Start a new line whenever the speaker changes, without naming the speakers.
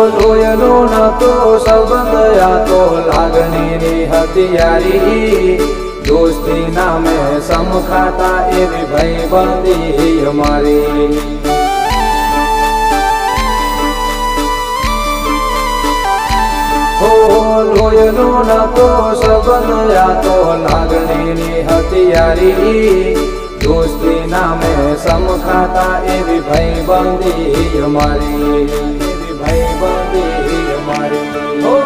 લોયનો નતો સંબંધ આ તો લાગણીની હથિયારી દોસ્તી નામે સમખાતા એવી ભાઈબંધી અમારી લોયનો નતો સંબંધ આ તો લાગણીની હથિયારી દોસ્તી નામે સમખાતા એવી ભાઈબંધી અમારી એવી ભાઈબંધી અમારી